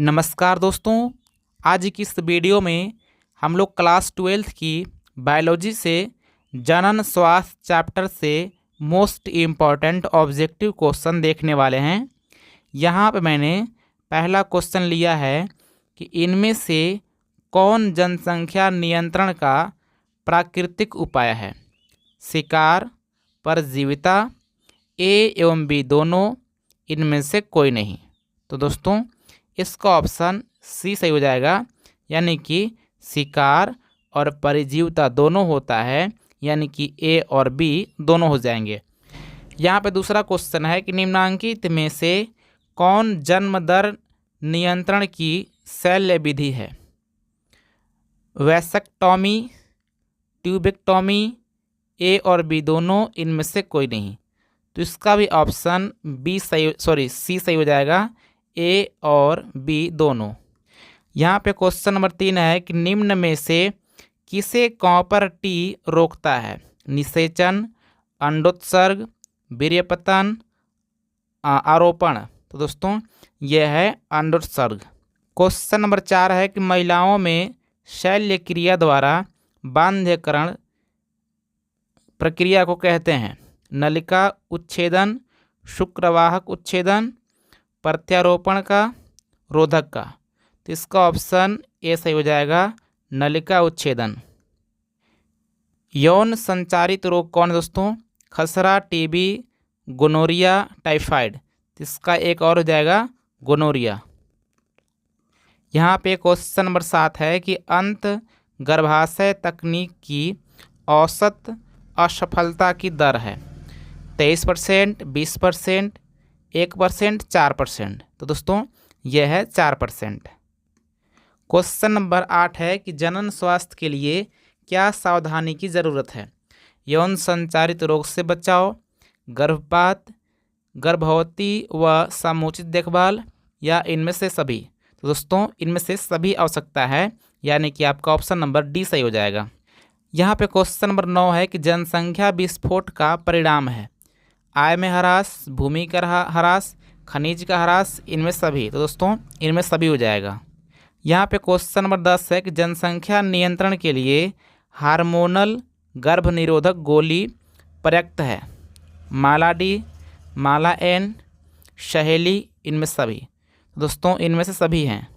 नमस्कार दोस्तों, आज की इस वीडियो में हम लोग क्लास 12th की बायोलॉजी से जनन स्वास्थ्य चैप्टर से मोस्ट इम्पॉर्टेंट ऑब्जेक्टिव क्वेश्चन देखने वाले हैं। यहाँ पे मैंने पहला क्वेश्चन लिया है कि इनमें से कौन जनसंख्या नियंत्रण का प्राकृतिक उपाय है? शिकार, परजीविता, ए एवं बी दोनों, इनमें से कोई नहीं। तो दोस्तों इसका ऑप्शन सी सही हो जाएगा, यानी कि शिकार और परजीविता दोनों होता है, यानी कि ए और बी दोनों हो जाएंगे। यहाँ पे दूसरा क्वेश्चन है कि निम्नांकित में से कौन जन्म दर नियंत्रण की शल्य विधि है? वैसेक्टॉमी, ट्यूबेक्टॉमी, ए और बी दोनों, इनमें से कोई नहीं। तो इसका भी ऑप्शन सी सही हो जाएगा, ए और बी दोनों। यहाँ पे क्वेश्चन नंबर 3 है कि निम्न में से किसे कॉपर टी रोकता है? निषेचन, अंडोत्सर्ग, वीर्यपतन, आरोपण। तो दोस्तों यह है अंडोत्सर्ग। क्वेश्चन नंबर 4 है कि महिलाओं में शल्य क्रिया द्वारा बांध्यकरण प्रक्रिया को कहते हैं? नलिका उच्छेदन, शुक्रवाहक उच्छेदन, प्रत्यारोपण का, रोधक का। तो इसका ऑप्शन ए सही हो जाएगा, नलिका उच्छेदन। यौन संचारित रोग कौन है दोस्तों? खसरा, टीबी, गोनोरिया, टाइफाइड। तो इसका एक और हो जाएगा गोनोरिया। यहाँ पे क्वेश्चन नंबर 7 है कि अंत गर्भाशय तकनीक की औसत असफलता की दर है? 23%, 20%, 1%, 4%। तो दोस्तों यह है 4%। क्वेश्चन नंबर 8 है कि जनन स्वास्थ्य के लिए क्या सावधानी की ज़रूरत है? यौन संचारित रोग से बचाव, गर्भपात, गर्भवती व समुचित देखभाल, या इनमें से सभी? तो दोस्तों इनमें से सभी आवश्यकता है, यानी कि आपका ऑप्शन नंबर डी सही हो जाएगा। यहाँ पे क्वेश्चन नंबर 9 है कि जनसंख्या विस्फोट का परिणाम है? आय में ह्रास, भूमि का ह्रास, खनिज का ह्रास, इनमें सभी? तो दोस्तों इनमें सभी हो जाएगा। यहाँ पे क्वेश्चन नंबर 10 है कि जनसंख्या नियंत्रण के लिए हार्मोनल गर्भ निरोधक गोली पर्याप्त है? माला डी, माला एन, सहेली, इनमें सभी? तो दोस्तों इनमें से सभी हैं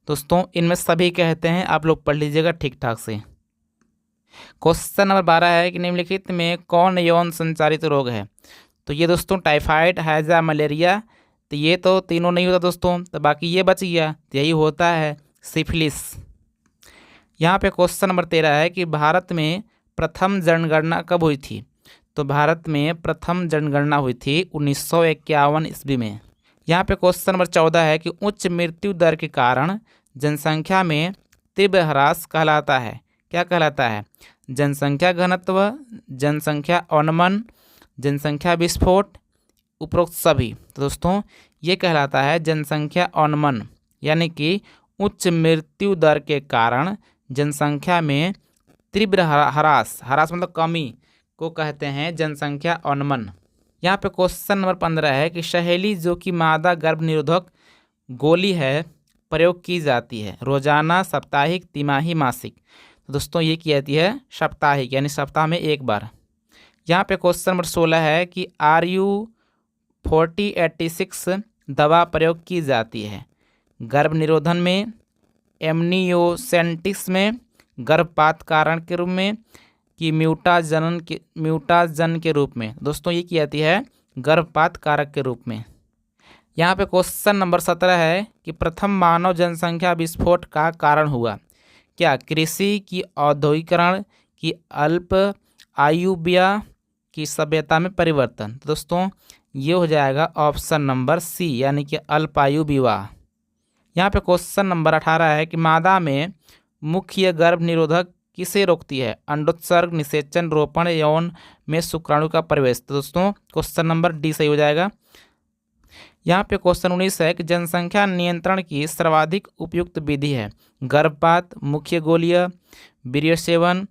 दोस्तों इनमें सभी कहते हैं। आप लोग पढ़ लीजिएगा ठीक ठाक से। क्वेश्चन नंबर 12 है कि निम्नलिखित में कौन यौन संचारित रोग है? तो ये दोस्तों टाइफाइड, हैजा, मलेरिया। तो ये तो तीनों नहीं होता दोस्तों, तो बाकी ये बच गया, तो यही होता है सिफिलिस। यहाँ पे क्वेश्चन नंबर 13 है कि भारत में प्रथम जनगणना कब हुई थी? तो भारत में प्रथम जनगणना हुई थी 1951 ईस्वी में। यहाँ पे क्वेश्चन नंबर 14 है कि उच्च मृत्यु दर के कारण जनसंख्या में तीव्र ह्रास कहलाता है? क्या कहलाता है? जनसंख्या घनत्व, जनसंख्या उन्मूलन, जनसंख्या विस्फोट, उपरोक्त सभी? तो दोस्तों ये कहलाता है जनसंख्या उन्मूलन, यानी कि उच्च मृत्यु दर के कारण जनसंख्या में तीव्र ह्रास मतलब कमी को कहते हैं जनसंख्या उन्मूलन। यहाँ पे क्वेश्चन नंबर 15 है कि सहेली जो कि मादा गर्भ निरोधक गोली है प्रयोग की जाती है? रोजाना, साप्ताहिक, तिमाही, मासिक? तो दोस्तों ये की जाती है साप्ताहिक, यानी सप्ताह में एक बार। यहाँ पे क्वेश्चन नंबर 16 है कि RU4086 दवा प्रयोग की जाती है? गर्भ निरोधन में, एमनियोसेंटिक्स में, गर्भपात कारण के रूप में, कि म्यूटाजन के रूप में? दोस्तों ये की जाती है गर्भपात कारक के रूप में। यहाँ पे क्वेश्चन नंबर 17 है कि प्रथम मानव जनसंख्या विस्फोट का कारण हुआ? क्या कृषि, की औद्योगिकरण, की अल्प आयु विवाह, की सभ्यता में परिवर्तन? तो दोस्तों ये हो जाएगा ऑप्शन नंबर सी, यानी कि अल्पायु विवाह। यहाँ पे क्वेश्चन नंबर 18 है कि मादा में मुख्य गर्भ निरोधक किसे रोकती है? अंडोत्सर्ग, निषेचन, रोपण, यौन में शुक्राणु का प्रवेश? तो दोस्तों क्वेश्चन नंबर डी सही हो जाएगा। यहाँ पे क्वेश्चन 19 है कि जनसंख्या नियंत्रण की सर्वाधिक उपयुक्त विधि है? गर्भपात, मुख्य गोलीय, वीर्य सेवन,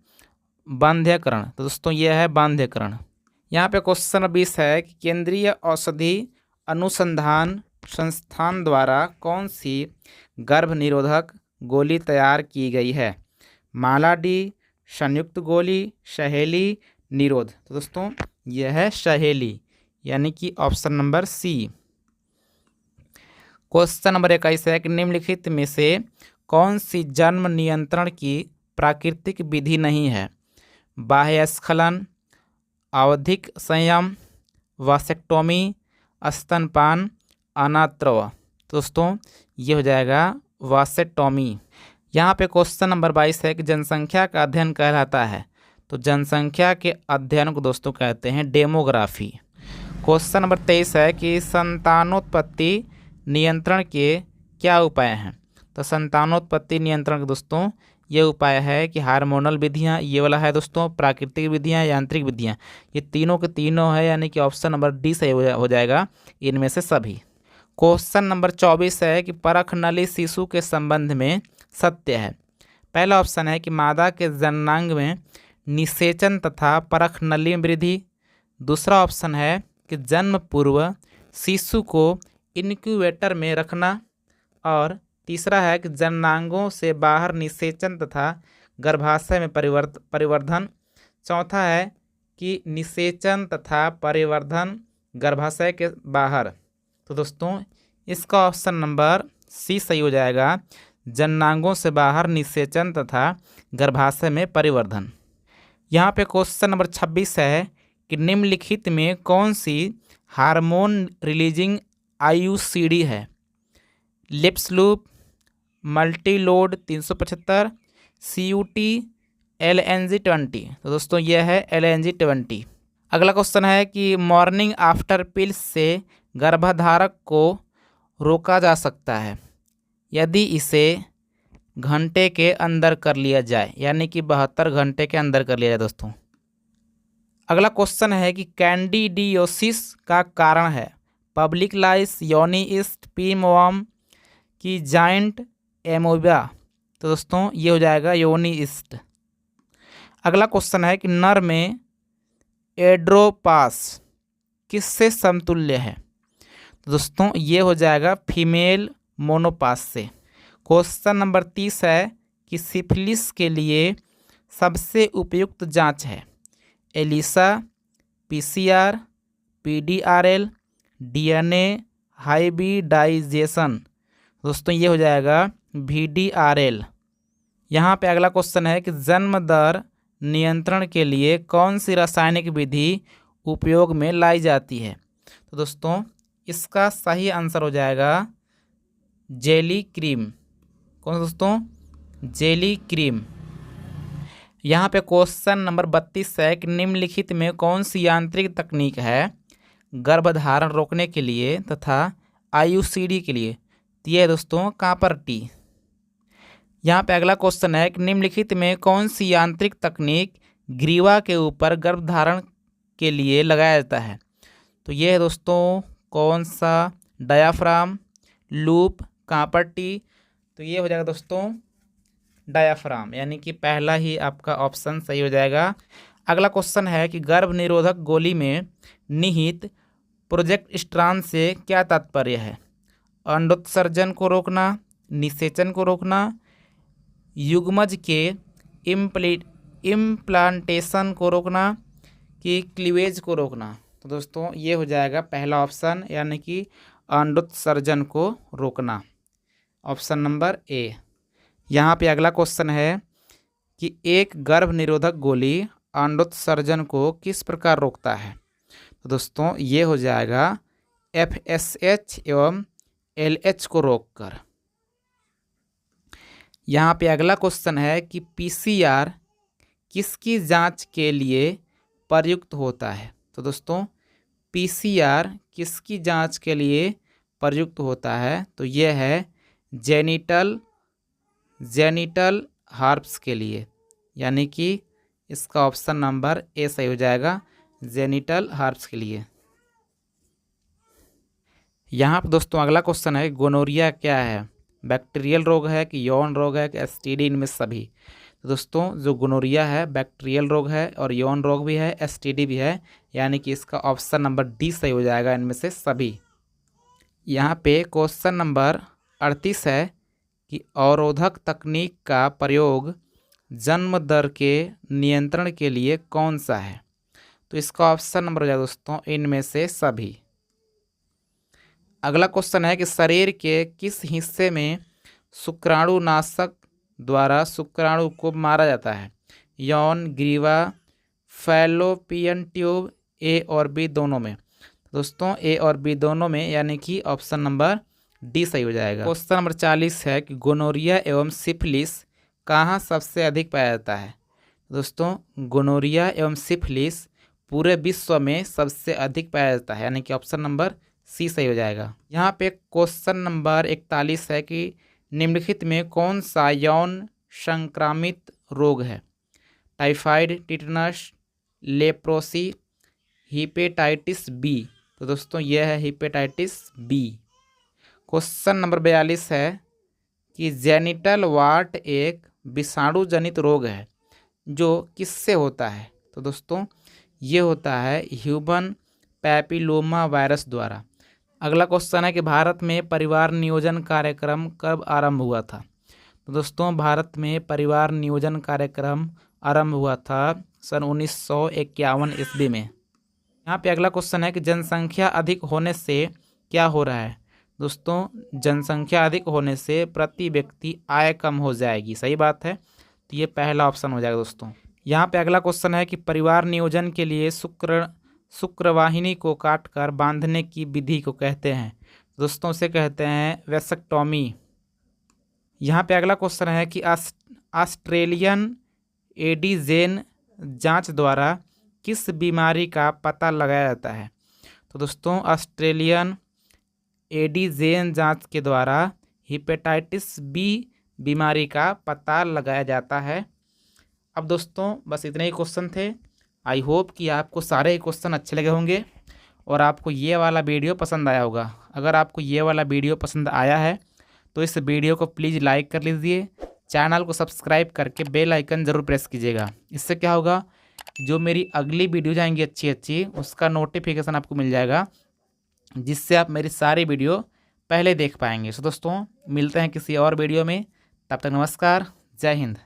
बांध्यकरण? तो दोस्तों यह है बांध्यकरण। यहाँ पे क्वेश्चन 20 है कि केंद्रीय औषधि अनुसंधान संस्थान द्वारा कौन सी गर्भ निरोधक गोली तैयार की गई है? माला डी, संयुक्त गोली, सहेली, निरोध। तो दोस्तों यह है सहेली, यानी कि option number C. Question number 21 है कि निम्नलिखित में से कौन सी जन्म नियंत्रण की प्राकृतिक विधि नहीं है? बाह्य स्खलन, आवधिक संयम, वासेक्टोमी, स्तनपान, अनात्रव। दोस्तों ये हो जाएगा वासेक्टोमी। यहाँ पे क्वेश्चन नंबर 22 है कि जनसंख्या का अध्ययन कहलाता है। तो जनसंख्या के अध्ययन को दोस्तों कहते हैं डेमोग्राफी। क्वेश्चन नंबर 23 है कि संतानोत्पत्ति नियंत्रण के क्या उपाय हैं? तो संतानोत्पत्ति नियंत्रण के दोस्तों ये उपाय है कि हार्मोनल विधियां, ये वाला है दोस्तों प्राकृतिक विधियां, यांत्रिक विधियां, ये तीनों के तीनों है, यानी कि ऑप्शन नंबर डी सही हो जाएगा इनमें से सभी। क्वेश्चन नंबर 24 है कि परख नली शिशु के संबंध में सत्य है। पहला ऑप्शन है कि मादा के जननांग में निषेचन तथा परख नली में वृद्धि। दूसरा ऑप्शन है कि जन्म पूर्व शिशु को इनक्यूबेटर में रखना। और तीसरा है कि जननांगों से बाहर निषेचन तथा गर्भाशय में परिवर्धन। चौथा है कि निषेचन तथा परिवर्धन गर्भाशय के बाहर। तो दोस्तों इसका ऑप्शन नंबर सी सही हो जाएगा, जननांगों से बाहर निषेचन तथा गर्भाशय में परिवर्धन। यहाँ पे क्वेश्चन नंबर 26 है कि निम्नलिखित में कौन सी हार्मोन रिलीजिंग IUCD है? Lips loop, Multiload 375, CUT, LNG20। तो दोस्तों यह है LNG20। अगला क्वेश्चन है कि मॉर्निंग आफ्टर पिल्स से गर्भधारक को रोका जा सकता है यदि इसे घंटे के अंदर कर लिया जाए, यानी कि 72 घंटे के अंदर कर लिया जाए दोस्तों। अगला क्वेश्चन है कि कैंडिडियोसिस का कारण है पब्लिक लाइस, योनी ईस्ट, पिनवर्म की जाइंट एमोबा। तो दोस्तों ये हो जाएगा योनी ईस्ट। अगला क्वेश्चन है कि नर में एड्रोपास किससे समतुल्य है? तो दोस्तों ये हो जाएगा फीमेल मोनोपास से। क्वेश्चन नंबर 30 है कि सिफिलिस के लिए सबसे उपयुक्त जांच है ELISA, PCR, PDRL, DNA hybridization. दोस्तों ये हो जाएगा VDRL। यहाँ पे अगला क्वेश्चन है कि जन्म दर नियंत्रण के लिए कौन सी रासायनिक विधि उपयोग में लाई जाती है? तो दोस्तों इसका सही आंसर हो जाएगा जेली क्रीम। कौन सा दोस्तों? Jelly cream. यहाँ पे क्वेश्चन नंबर 32 है कि निम्नलिखित में कौन सी यांत्रिक तकनीक है गर्भधारण रोकने के लिए तथा IUCD के लिए? तो ये है दोस्तों कॉपर टी। यहाँ पे अगला क्वेश्चन है कि निम्नलिखित में कौन सी यांत्रिक तकनीक ग्रीवा के ऊपर गर्भधारण के लिए लगाया जाता है? तो ये है दोस्तों कौन सा? Diaphragm, loop, copper T. तो ये हो जाएगा दोस्तों डायाफ्राम, यानी कि पहला ही आपका ऑप्शन सही हो जाएगा। अगला क्वेश्चन है कि गर्भ निरोधक गोली में निहित प्रोजेस्टेरॉन से क्या तात्पर्य है? अंडोत्सर्जन को रोकना, निषेचन को रोकना, युग्मज के इम्प्लांटेशन को रोकना कि क्लीवेज को रोकना? तो दोस्तों ये हो जाएगा पहला ऑप्शन, यानी कि अंडोत्सर्जन को रोकना, ऑप्शन नंबर ए। यहाँ पे अगला क्वेश्चन है कि एक गर्भ निरोधक गोली अंडोत्सर्जन को किस प्रकार रोकता है? तो दोस्तों ये हो जाएगा FSH एवं LH को रोककर। यहाँ पे अगला क्वेश्चन है कि PCR किसकी जांच के लिए प्रयुक्त होता है? तो दोस्तों PCR किसकी जांच के लिए प्रयुक्त होता है? तो यह है जेनिटल हार्प्स के लिए, यानी कि इसका ऑप्शन नंबर ए सही हो जाएगा, जेनिटल हार्प्स के लिए। यहाँ पर दोस्तों अगला क्वेश्चन है गोनोरिया क्या है? बैक्टीरियल रोग है कि यौन रोग है कि STD? इनमें सभी। तो दोस्तों जो गोनोरिया है बैक्टीरियल रोग है और यौन रोग भी है, STD भी है, यानी कि इसका ऑप्शन नंबर डी सही हो जाएगा इनमें से सभी। यहाँ पे क्वेश्चन नंबर 38 है कि अवरोधक तकनीक का प्रयोग जन्म दर के नियंत्रण के लिए कौन सा है? तो इसका ऑप्शन नंबर हो जाएगा दोस्तों इनमें से सभी। अगला क्वेश्चन है कि शरीर के किस हिस्से में शुक्राणुनाशक द्वारा शुक्राणु को मारा जाता है? यौन, ग्रीवा, फैलोपियन ट्यूब, ए और बी दोनों में। दोस्तों ए और बी दोनों में, यानी कि ऑप्शन नंबर डी सही हो जाएगा। क्वेश्चन नंबर 40 है कि गोनोरिया एवं सिफिलिस कहाँ सबसे अधिक पाया जाता है? दोस्तों गोनोरिया एवं सिफिलिस पूरे विश्व में सबसे अधिक पाया जाता है, यानी कि ऑप्शन नंबर सी सही हो जाएगा। यहाँ पे क्वेश्चन नंबर 41 है कि निम्नलिखित में कौन सा यौन संक्रामित रोग है? Typhoid, tetanus, leprosy, hepatitis B. तो दोस्तों यह है हिपेटाइटिस बी। क्वेश्चन नंबर 42 है कि जेनिटल वार्ट एक विषाणु जनित रोग है जो किससे होता है? तो दोस्तों ये होता है ह्यूमन पैपिलोमा वायरस द्वारा। अगला क्वेश्चन है कि भारत में परिवार नियोजन कार्यक्रम कब आरंभ हुआ था? तो दोस्तों भारत में परिवार नियोजन कार्यक्रम आरंभ हुआ था सन 1951 ईस्वी में। यहाँ पे अगला क्वेश्चन है कि जनसंख्या अधिक होने से क्या हो रहा है? दोस्तों जनसंख्या अधिक होने से प्रति व्यक्ति आय कम हो जाएगी। सही बात है, तो ये पहला ऑप्शन हो जाएगा दोस्तों। यहाँ पे अगला क्वेश्चन है कि परिवार नियोजन के लिए शुक्रवाहिनी को काटकर बांधने की विधि को कहते हैं? दोस्तों उसे कहते हैं वेसेक्टॉमी। यहाँ पे अगला क्वेश्चन है कि ऑस्ट्रेलियन एडिजेन जांच द्वारा किस बीमारी का पता लगाया जाता है? तो दोस्तों ऑस्ट्रेलियन एडिजेन जांच के द्वारा हिपेटाइटिस बी बीमारी का पता लगाया जाता है। अब दोस्तों बस इतने ही क्वेश्चन थे। आई होप कि आपको सारे ही क्वेश्चन अच्छे लगे होंगे और आपको ये वाला वीडियो पसंद आया होगा। अगर आपको ये वाला वीडियो पसंद आया है तो इस वीडियो को प्लीज़ लाइक कर लीजिए, चैनल को सब्सक्राइब करके बेल आइकन ज़रूर प्रेस कीजिएगा। इससे क्या होगा, जो मेरी अगली वीडियो जाएंगी अच्छी उसका नोटिफिकेशन आपको मिल जाएगा, जिससे आप मेरी सारी वीडियो पहले देख पाएंगे। सो दोस्तों मिलते हैं किसी और वीडियो में, तब तक नमस्कार, जय हिंद।